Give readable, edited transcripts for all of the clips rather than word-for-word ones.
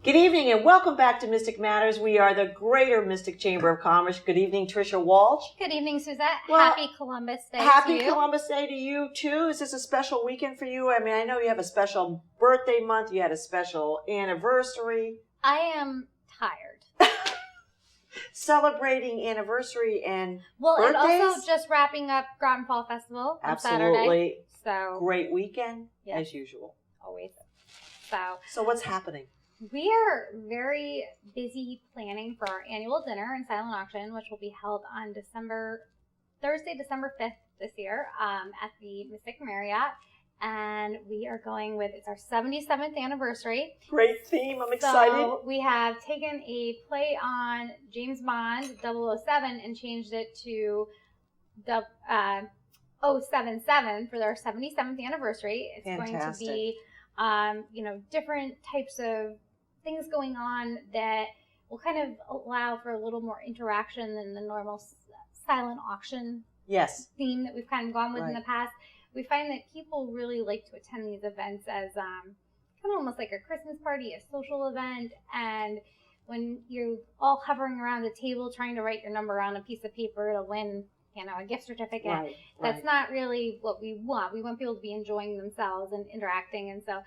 Good evening and welcome back to Mystic Matters. We are the Greater Mystic Chamber of Commerce. Good evening, Tricia, Walsh. Good evening, Susette. Well, happy Columbus Day Happy to you. Columbus Day to you, too. Is this a special weekend for you? I mean, I know you have a special birthday month. You had a special anniversary. I am tired. Celebrating anniversary and birthdays? And also just wrapping up Groton Fall Festival on Absolutely. Saturday. So Great weekend, as usual. Always. So what's happening? We are very busy planning for our annual dinner and silent auction, which will be held on Thursday, December 5th this year at the Mystic Marriott. And we are going with, it's our 77th anniversary. Great theme. I'm excited. So we have taken a play on James Bond 007 and changed it to 077 for our 77th anniversary. It's Fantastic. going to be, different types of things going on that will kind of allow for a little more interaction than the normal silent auction theme that we've kind of gone with in the past. We find that people really like to attend these events as kind of almost like a Christmas party, a social event. And when you're all hovering around a table trying to write your number on a piece of paper to win, a gift certificate, that's not really what we want. We want people to be enjoying themselves and interacting. And so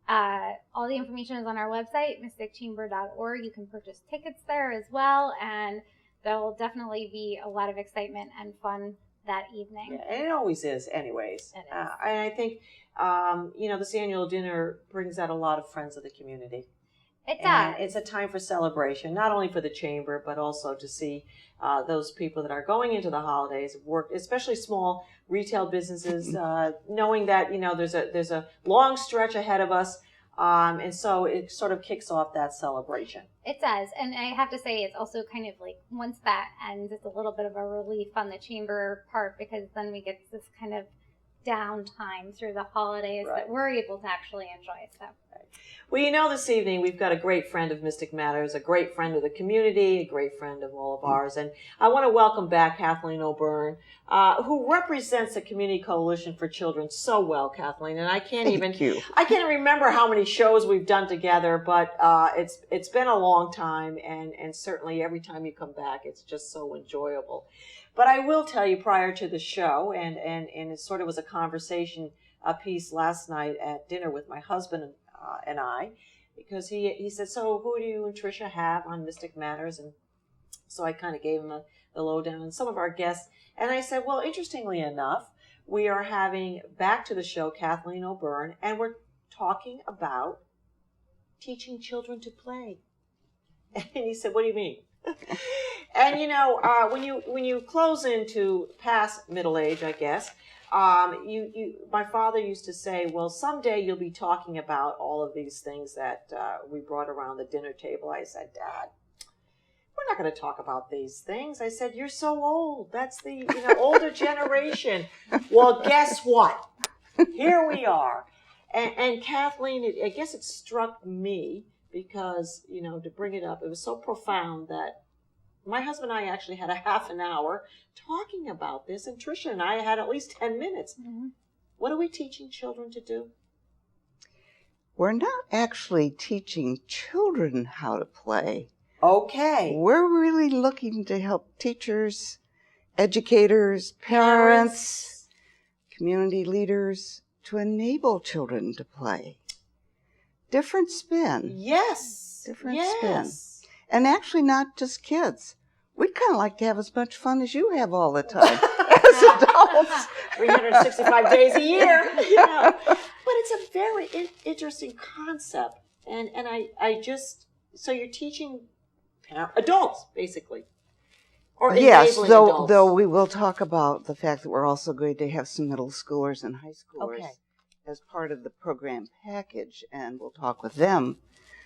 all the information is on our website, mysticchamber.org. You can purchase tickets there as well. And there will definitely be a lot of excitement and fun that evening. Yeah, and it always is anyways. It is. And I think, this annual dinner brings out a lot of friends of the community. It does. And it's a time for celebration, not only for the chamber, but also to see those people that are going into the holidays, work, especially small retail businesses, knowing that, there's a long stretch ahead of us. And so it sort of kicks off that celebration. It does. And I have to say, it's also kind of like, once that ends, it's a little bit of a relief on the chamber part, because then we get this kind of downtime through the holidays that we're able to actually enjoy. So. Well, this evening we've got a great friend of Mystic Matters, a great friend of the community, a great friend of all of ours. And I want to welcome back Kathleen O'Byrne, who represents the Community Coalition for Children so well, Kathleen. And I can't remember how many shows we've done together, but it's been a long time, and certainly every time you come back, it's just so enjoyable. But I will tell you, prior to the show, and it sort of was a conversation, a piece last night at dinner with my husband and I, because he said, so who do you and Tricia have on Mystic Matters? And so I kind of gave him the lowdown and some of our guests. And I said, well, interestingly enough, we are having back to the show Kathleen O'Byrne, and we're talking about teaching children to play. And he said, what do you mean? And when you close into past middle age, I guess, my father used to say, well, someday you'll be talking about all of these things that we brought around the dinner table. I said, Dad, we're not going to talk about these things. I said, you're so old. That's the older generation. Well, guess what? Here we are. And Kathleen, I guess it struck me because, to bring it up, it was so profound that my husband and I actually had a half an hour talking about this, and Tricia and I had at least 10 minutes. Mm-hmm. What are we teaching children to do? We're not actually teaching children how to play. Okay. We're really looking to help teachers, educators, parents, community leaders to enable children to play. Different spin. Yes. Different spin. And actually not just kids. We'd kind of like to have as much fun as you have all the time as adults. 365 days a year. But it's a very interesting concept. And so you're teaching adults, basically. Or yes, adults. though we will talk about the fact that we're also going to have some middle schoolers and high schoolers as part of the program package. And we'll talk with them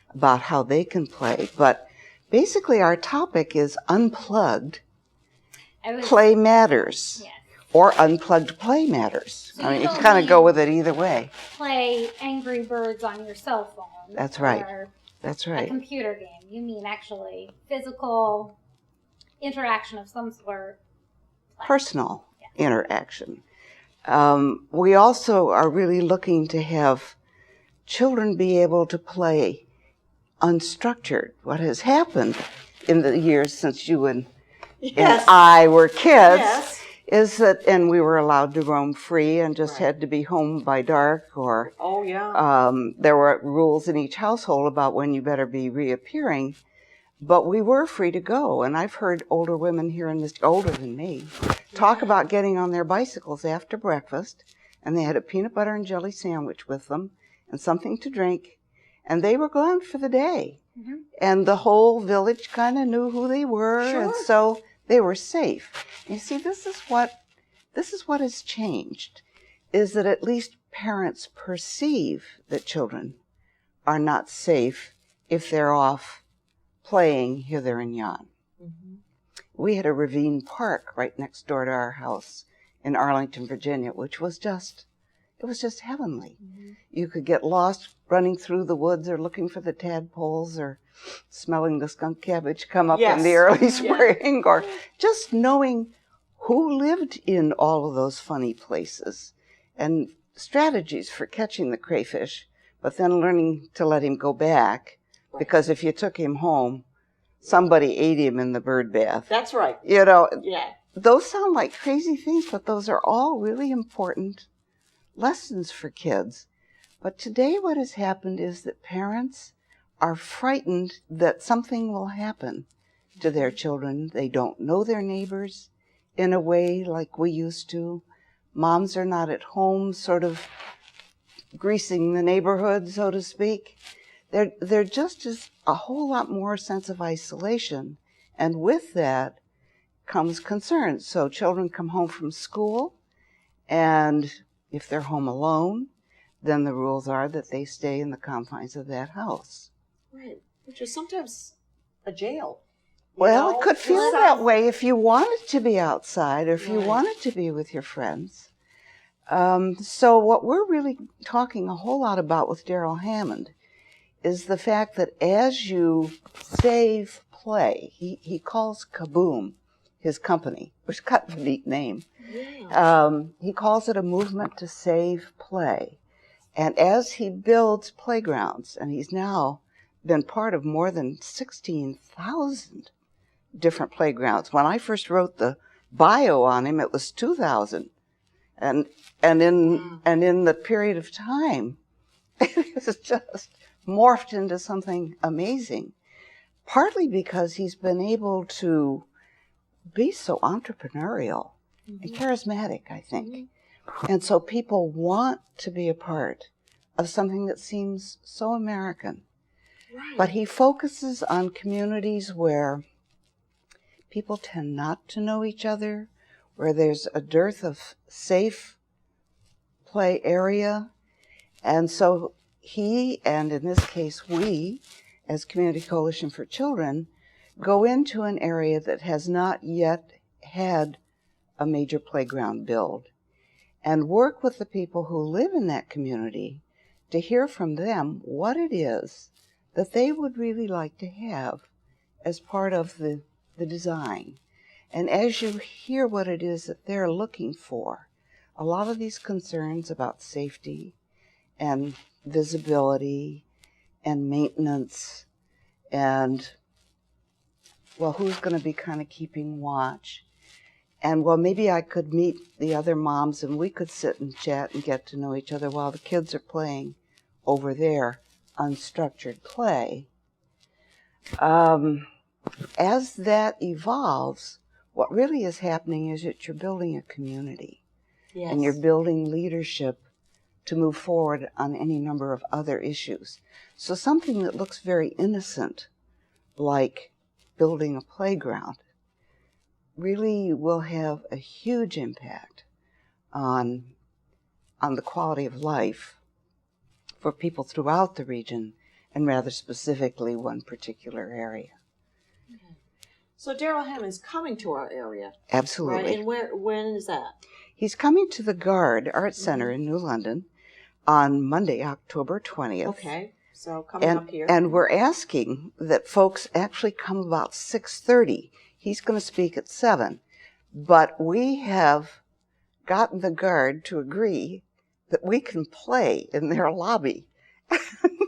about how they can play. But basically, our topic is unplugged play matters, or unplugged play matters. So you can kind of go with it either way. Play Angry Birds on your cell phone. That's right. Or That's right. A computer game. You mean actually physical interaction of some sort. Personal interaction. We also are really looking to have children be able to play unstructured. What has happened in the years since you and Yes. I were kids Yes. is that, and we were allowed to roam free and just Right. had to be home by dark, or Oh, yeah. there were rules in each household about when you better be reappearing, but we were free to go. And I've heard older women here in this, older than me, talk about getting on their bicycles after breakfast, and they had a peanut butter and jelly sandwich with them and something to drink, and they were gone for the day. Mm-hmm. And the whole village kind of knew who they were, Sure. and so they were safe. You see, this is what has changed, is that at least parents perceive that children are not safe if they're off playing hither and yon. Mm-hmm. We had a ravine park right next door to our house in Arlington, Virginia, which was just heavenly. Mm-hmm. You could get lost running through the woods or looking for the tadpoles or smelling the skunk cabbage come up in the early spring, or just knowing who lived in all of those funny places and strategies for catching the crayfish, but then learning to let him go back, because if you took him home, somebody ate him in the bird bath. That's right. You know, Yeah. those sound like crazy things, but those are all really important lessons for kids. But today what has happened is that parents are frightened that something will happen to their children. They don't know their neighbors in a way like we used to. Moms are not at home sort of greasing the neighborhood, so to speak. There just is a whole lot more sense of isolation. And with that comes concern. So children come home from school, and if they're home alone, then the rules are that they stay in the confines of that house. Right. Which is sometimes a jail. Well, it could feel that way if you wanted to be outside, or if you wanted to be with your friends. So what we're really talking a whole lot about with Daryl Hammond is the fact that as you save play, he calls Kaboom his company, which is kind of a neat name. Yeah. He calls it a movement to save play. And as he builds playgrounds, and he's now been part of more than 16,000 different playgrounds. When I first wrote the bio on him, it was 2,000. And in the period of time, it has just morphed into something amazing. Partly because he's been able to be so entrepreneurial and charismatic, I think. Mm-hmm. And so people want to be a part of something that seems so American. Right. But he focuses on communities where people tend not to know each other, where there's a dearth of safe play area. And so he, and in this case we, as Community Coalition for Children, go into an area that has not yet had a major playground build and work with the people who live in that community to hear from them what it is that they would really like to have as part of the design. And as you hear what it is that they're looking for, a lot of these concerns about safety and visibility and maintenance and, well, who's going to be kind of keeping watch? And, well, maybe I could meet the other moms and we could sit and chat and get to know each other while the kids are playing over there, unstructured play. As that evolves, what really is happening is that you're building a community. Yes. And you're building leadership to move forward on any number of other issues. So something that looks very innocent, like building a playground, really will have a huge impact on the quality of life for people throughout the region, and rather specifically one particular area. So Daryl Hammond is coming to our area. Absolutely. Right? And when is that? He's coming to the Guard Art Center in New London on Monday, October 20th. Okay, so coming up here. And we're asking that folks actually come about 6:30. He's going to speak at 7. But we have gotten the Guard to agree that we can play in their lobby.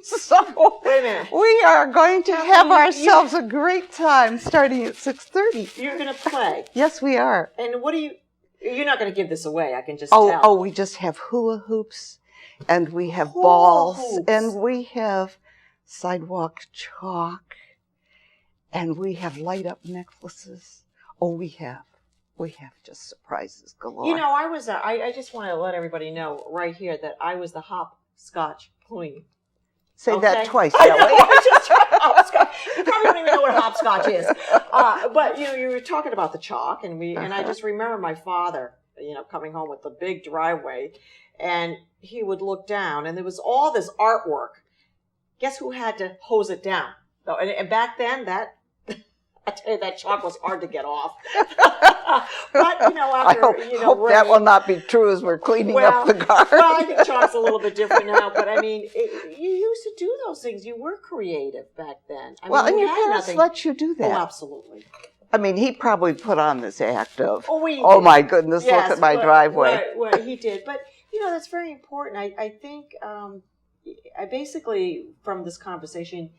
So Wait a minute. we are going to have you- ourselves a great time starting at 6:30. You're going to play. Yes, we are. And what do you... You're not going to give this away, I can just Oh, tell. we just have hula hoops, and we have Hula balls, hoops. and we have sidewalk chalk, and we have light-up necklaces. Oh, we have just surprises galore. You know, I just want to let everybody know right here that I was the hopscotch queen. Say Okay? that twice, I know, Ellie. I just tried hopscotch. You probably don't even know what hopscotch is. But, you know, you were talking about the chalk, and I just remember my father, you know, coming home with the big driveway, and he would look down, and there was all this artwork. Guess who had to hose it down? So, and back then, I tell you, that chalk was hard to get off. But, you know, after, hope that will not be true as we're cleaning up the garden. Well, I think chalk's a little bit different now, but I mean, you used to do those things. You were creative back then. I mean, And your had parents nothing. let you do that. Oh, absolutely. I mean, he probably put on this act of, He oh did. my goodness, Yes, look at my driveway. What he did. But, you know, that's very important. I think I basically, from this conversation,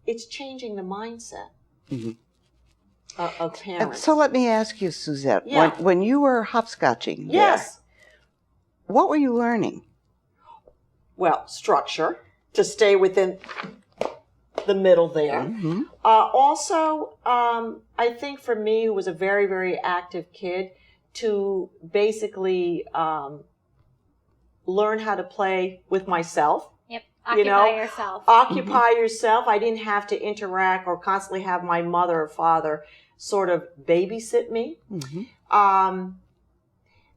it's changing the mindset of parents. And so let me ask you, Susette, Yeah. when you were hopscotching, Yes. what were you learning? Well, structure, to stay within the middle there. Mm-hmm. Also, I think for me, who was a very, very active kid, to basically learn how to play with myself. Yep. You know, Occupy yourself. Occupy yourself. I didn't have to interact or constantly have my mother or father sort of babysit me. Mm-hmm.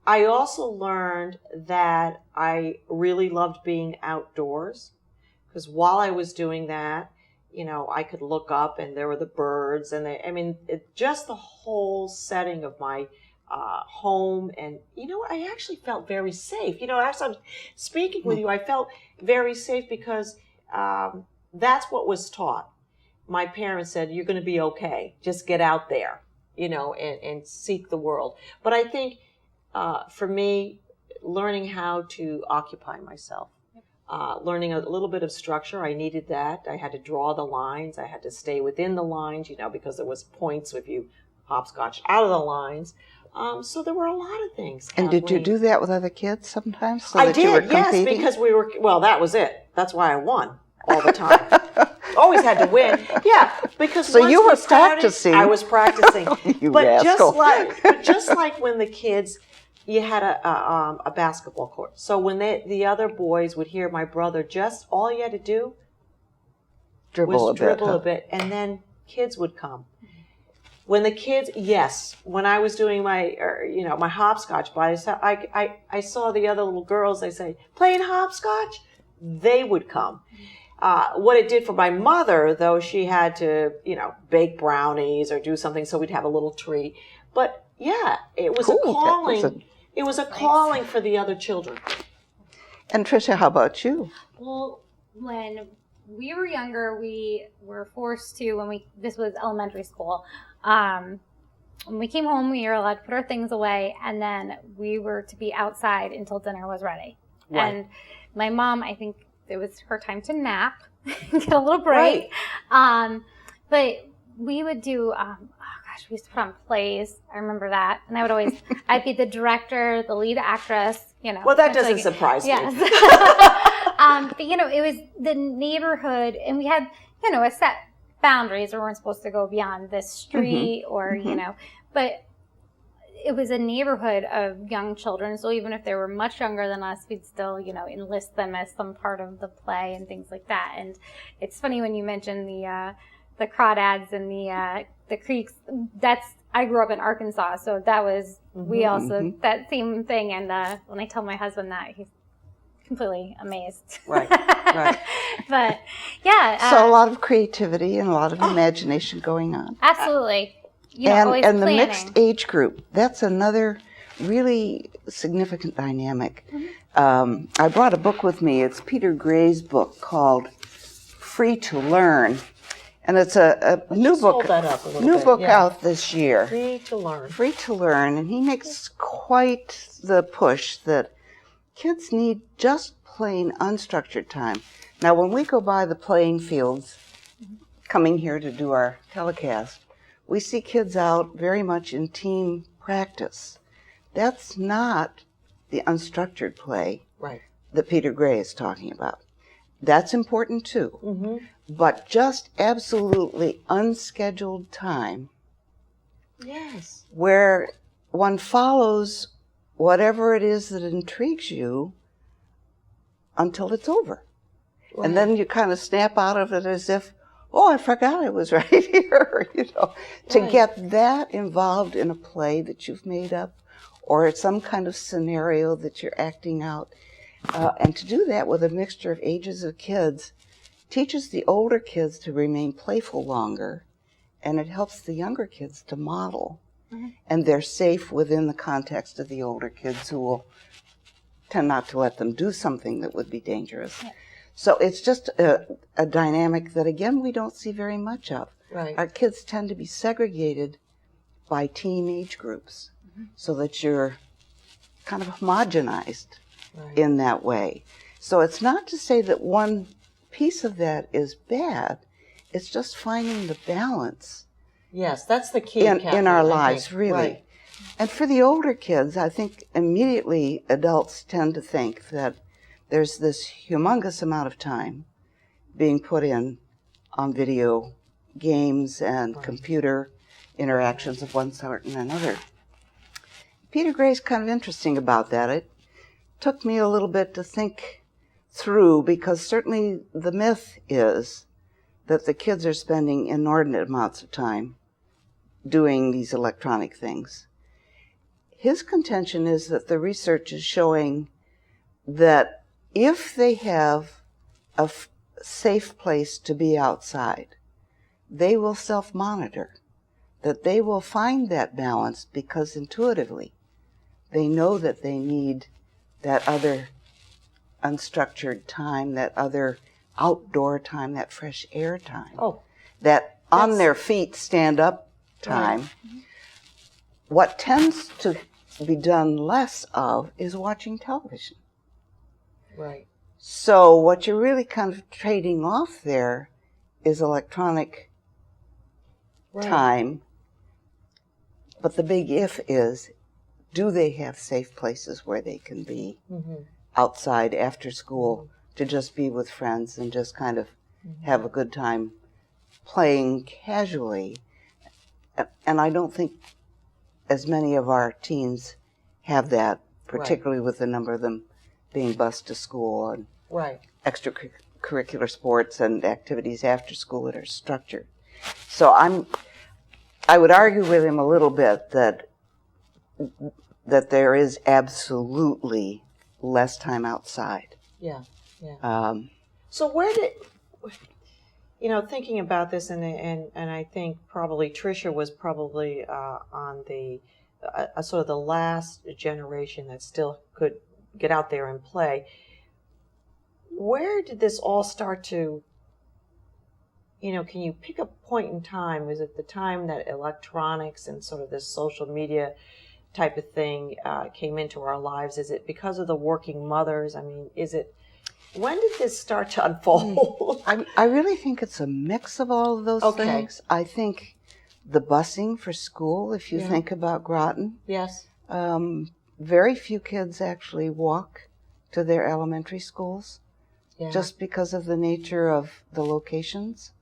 I also learned that I really loved being outdoors, because while I was doing that, you know, I could look up and there were the birds, and just the whole setting of my home. And you know what? I actually felt very safe. You know, as I'm speaking with you, I felt very safe because that's what was taught. My parents said, "You're going to be okay. Just get out there, you know, and seek the world." But I think for me, learning how to occupy myself, learning a little bit of structure, I needed that. I had to draw the lines. I had to stay within the lines, you know, because there was points if you hopscotch out of the lines. So there were a lot of things. And did you Kathleen. do that with other kids sometimes? So I that you were did, yes, competing? because that was it. That's why I won all the time. Always had to win. Yeah, because So once you we were started, practicing. I was practicing. You but rascal. just like when the kids, you had a basketball court. So when the other boys would hear my brother, just all you had to do dribble was dribble huh? a bit, and then kids would come. When the kids, yes, when I was doing my hopscotch, I saw the other little girls. They say playing hopscotch. They would come. What it did for my mother, though, she had to, you know, bake brownies or do something so we'd have a little treat. But yeah, it was Cool. a calling. It was a calling for the other children. And Tricia, how about you? Well, when we were younger, we were forced to, this was elementary school, when we came home, we were allowed to put our things away, and then we were to be outside until dinner was ready. Right. And my mom, I think it was her time to nap, get a little break. Right. But we would do, we used to put on plays. I remember that. And I would always, I'd be the director, the lead actress, you know. Well, that doesn't surprise me. Yes. But, you know, it was the neighborhood, and we had, you know, a set boundaries. We weren't supposed to go beyond this street or, you know, but it was a neighborhood of young children. So even if they were much younger than us, we'd still, you know, enlist them as some part of the play and things like that. And it's funny when you mentioned the crawdads and the creeks. I grew up in Arkansas, so that was, we also, that same thing. And when I tell my husband that, he's completely amazed. Right. But yeah. So a lot of creativity and a lot of imagination going on. Absolutely. You know, always and the planning. mixed age group, that's another really significant dynamic. I brought a book with me. It's Peter Gray's book called Free to Learn. And it's a new book, out this year. Free to learn. Free to Learn. And he makes quite the push that kids need just plain unstructured time. Now, when we go by the playing fields, coming here to do our telecast, we see kids out very much in team practice. That's not the unstructured play that Peter Gray is talking about. That's important too. But just absolutely unscheduled time where one follows whatever it is that intrigues you until it's over. And then you kind of snap out of it as if, oh, I forgot it was right here, To get that involved in a play that you've made up or some kind of scenario that you're acting out, and to do that with a mixture of ages of kids teaches the older kids to remain playful longer, and it helps the younger kids to model. And they're safe within the context of the older kids who will tend not to let them do something that would be dangerous. So it's just a dynamic that, again, we don't see very much of. Our kids tend to be segregated by team age groups so that you're kind of homogenized in that way. So it's not to say that one piece of that is bad. It's just finding the balance. Yes, that's the key in our lives, really. And for the older kids, I think immediately adults tend to think that there's this humongous amount of time being put in on video games and computer interactions of one sort and another. Peter Gray's kind of interesting about that. It took me a little bit to think through, because certainly the myth is that the kids are spending inordinate amounts of time doing these electronic things. His contention is that the research is showing that if they have a safe place to be outside, they will self-monitor, that they will find that balance because intuitively they know that they need that other unstructured time, that other outdoor time, that fresh air time, that on their feet, stand up time. What tends to be done less of is watching television. So what you're really kind of trading off there is electronic time. But the big if is, do they have safe places where they can be outside after school to just be with friends and just kind of have a good time playing casually? And I don't think as many of our teens have that, particularly with the number of them being bused to school and extracurricular sports and activities after school that are structured. So I would argue with him a little bit that there is absolutely less time outside. So where did, thinking about this, and I think probably Tricia was probably on the sort of the last generation that still could get out there and play. Where did this all start to, can you pick a point in time? Was it the time that electronics and sort of this social media type of thing came into our lives? Is it because of the working mothers? I mean, when did this start to unfold? I really think it's a mix of all of those things. I think the busing for school, if you think about Groton. Very few kids actually walk to their elementary schools just because of the nature of the locations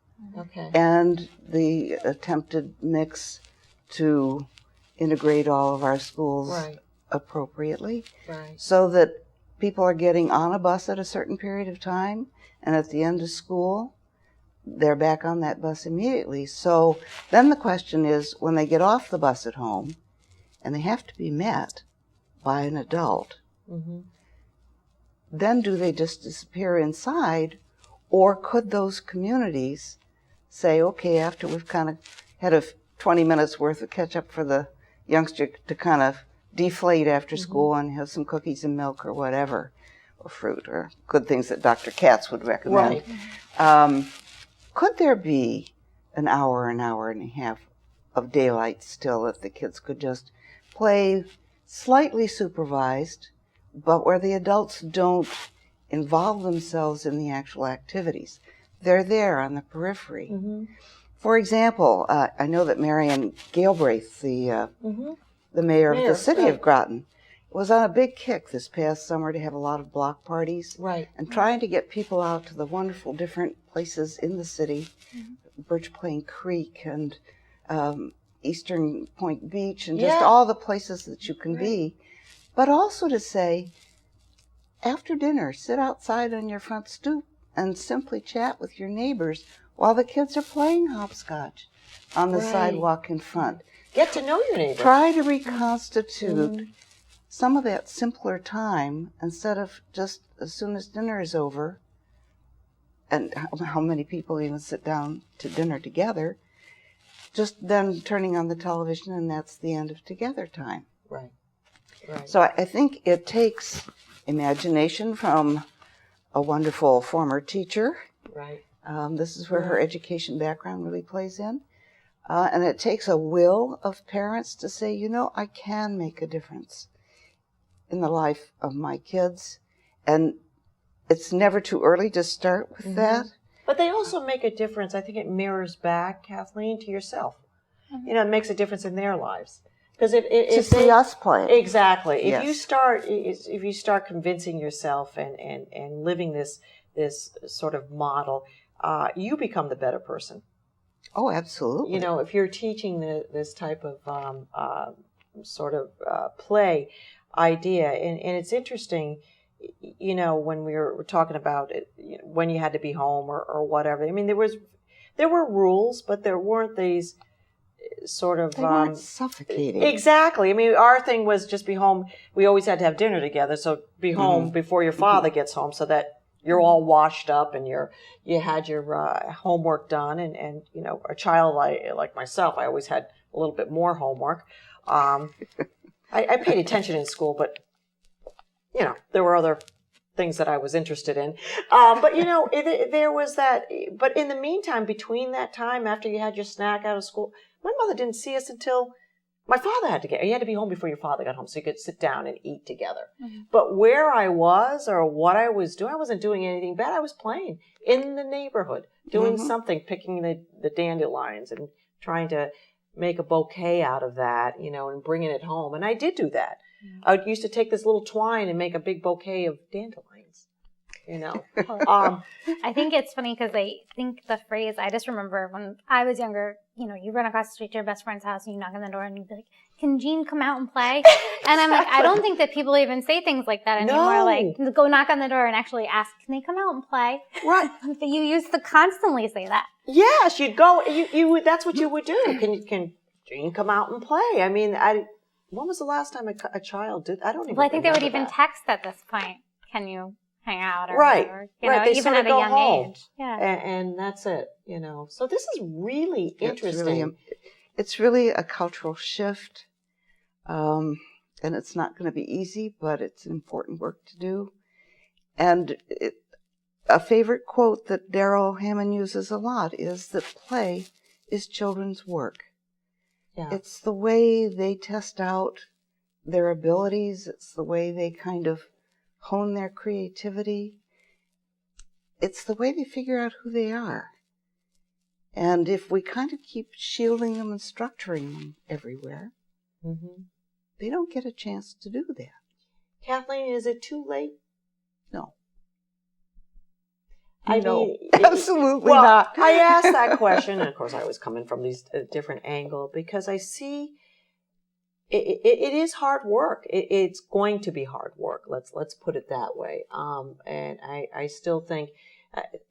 and the attempted mix to integrate all of our schools appropriately so that people are getting on a bus at a certain period of time, and at the end of school, they're back on that bus immediately. So then the question is, when they get off the bus at home and they have to be met by an adult, then do they just disappear inside, or could those communities say, okay, after we've kind of had a 20 minutes worth of catch up for the youngster to kind of deflate after school and have some cookies and milk or whatever, or fruit, or good things that Dr. Katz would recommend. Could there be an hour and a half of daylight still if the kids could just play slightly supervised, but where the adults don't involve themselves in the actual activities. They're there on the periphery. Mm-hmm. For example, I know that Marion Galbraith, the mayor of the city of Groton, was on a big kick this past summer to have a lot of block parties. Right. And trying to get people out to the wonderful different places in the city, Birch Plain Creek and Eastern Point Beach and just all the places that you can be. But also to say, after dinner, sit outside on your front stoop and simply chat with your neighbors while the kids are playing hopscotch on the sidewalk in front. Get to know your neighbors. Try to reconstitute some of that simpler time instead of just as soon as dinner is over, and how many people even sit down to dinner together, just then turning on the television and that's the end of together time. Right. Right. So I think it takes imagination from a wonderful former teacher. Right. This is where her education background really plays in. And it takes a will of parents to say, you know, I can make a difference in the life of my kids. And it's never too early to start with that. But they also make a difference. I think it mirrors back, Kathleen, to yourself. You know, it makes a difference in their lives. Because if to see us play. Exactly. Yes. If you start convincing yourself and living this sort of model, you become the better person. Oh, absolutely. You know, if you're teaching this type of sort of play idea, and it's interesting, you know, when we were talking about it, you know, when you had to be home or whatever. I mean, there were rules, but there weren't these sort of they weren't suffocating. Exactly. I mean, our thing was just be home. We always had to have dinner together, so be home before your father gets home, so that you're all washed up and you had your homework done. And you know, a child like myself, I always had a little bit more homework. I paid attention in school, but you know, there were other things that I was interested in. But you know, there was that. But in the meantime, between that time after you had your snack out of school, my mother didn't see us until my father had to be home before your father got home, so you could sit down and eat together. But where I was or what I was doing, I wasn't doing anything bad. I was playing in the neighborhood, doing something, picking the dandelions and trying to make a bouquet out of that, you know, and bringing it home. And I did do that. I used to take this little twine and make a big bouquet of dandelions, you know. I think it's funny because I think the phrase, I just remember when I was younger, you know, you run across the street to your best friend's house and you knock on the door and you'd be like, can Jean come out and play? And I'm like, I don't think that people even say things like that anymore. No. Like, go knock on the door and actually ask, can they come out and play? Right. But you used to constantly say that. Yes, you'd go, you would, that's what you would do. Can Jean come out and play? I mean, when was the last time a child did? I don't even. Well, I think they would even that. text at this point. Can you hang out or right, whatever? right. Know, They even sort of at a go young home. age. Yeah. And that's it, you know. So this is really interesting. It's really a cultural shift. And it's not going to be easy, but it's important work to do. And a favorite quote that Daryl Hammond uses a lot is that play is children's work. Yeah. It's the way they test out their abilities. It's the way they kind of hone their creativity. It's the way they figure out who they are. And if we kind of keep shielding them and structuring them everywhere, they don't get a chance to do that. Kathleen, is it too late? No. No, absolutely not. I asked that question, and of course I was coming from these different angle because I see it is hard work. It's going to be hard work. Let's put it that way. And I still think,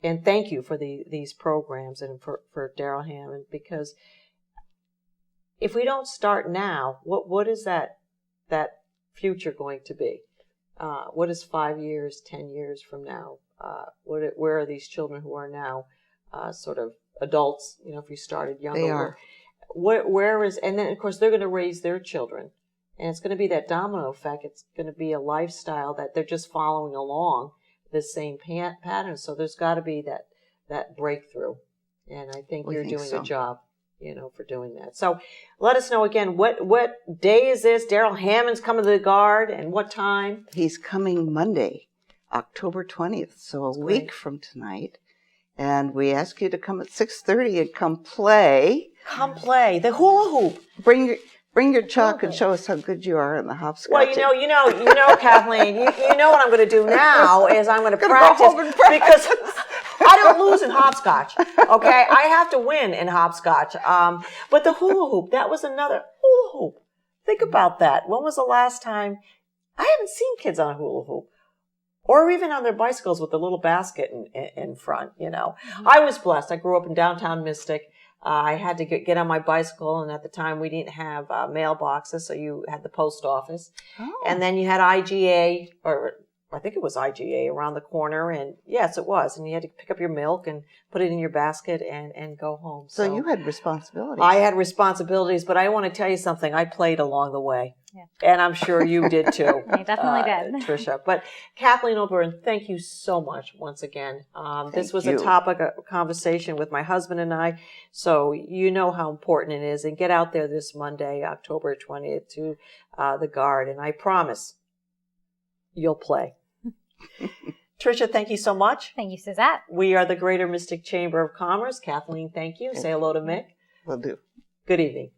and thank you for these programs and for Daryl Hammond, because if we don't start now, what is that future going to be? What is 5 years, 10 years from now? Where are these children who are now sort of adults? You know, if you started younger, they are. Where is, and then of course they're going to raise their children, and it's going to be that domino effect. It's going to be a lifestyle that they're just following along the same pattern. So there's got to be that breakthrough, and I think you're doing a job, you know, for doing that. So let us know again, what day is this? Daryl Hammond's coming to the Guard, and what time? He's coming Monday, October 20th, so That's a great. week from tonight. And we ask you to come at 6:30 and come play. Come play the hula hoop. Bring your chalk and show us how good you are in the hopscotch. Well, you know, Kathleen, you know what I'm going to do now is I'm going to practice, go home and practice. because I don't lose in hopscotch. Okay, I have to win in hopscotch. But the hula hoop, that was another hula hoop. Think about that. When was the last time? I haven't seen kids on a hula hoop, or even on their bicycles with a little basket in front. You know, I was blessed. I grew up in downtown Mystic. I had to get on my bicycle, and at the time we didn't have mailboxes, so you had the post office. Oh. And then you had IGA, or I think it was IGA around the corner, and yes, it was. And you had to pick up your milk and put it in your basket and go home. So you had responsibilities. I had responsibilities, but I want to tell you something. I played along the way. Yeah. And I'm sure you did too. I definitely did. Tricia. But Kathleen O'Byrne, thank you so much once again. This was a topic of conversation with my husband and I, so you know how important it is. And get out there this Monday, October 20th, to the Guard, and I promise you'll play. Tricia, thank you so much. Thank you, Susette. We are the Greater Mystic Chamber of Commerce. Kathleen, thank you. Say hello to Mick. Will do. Good evening.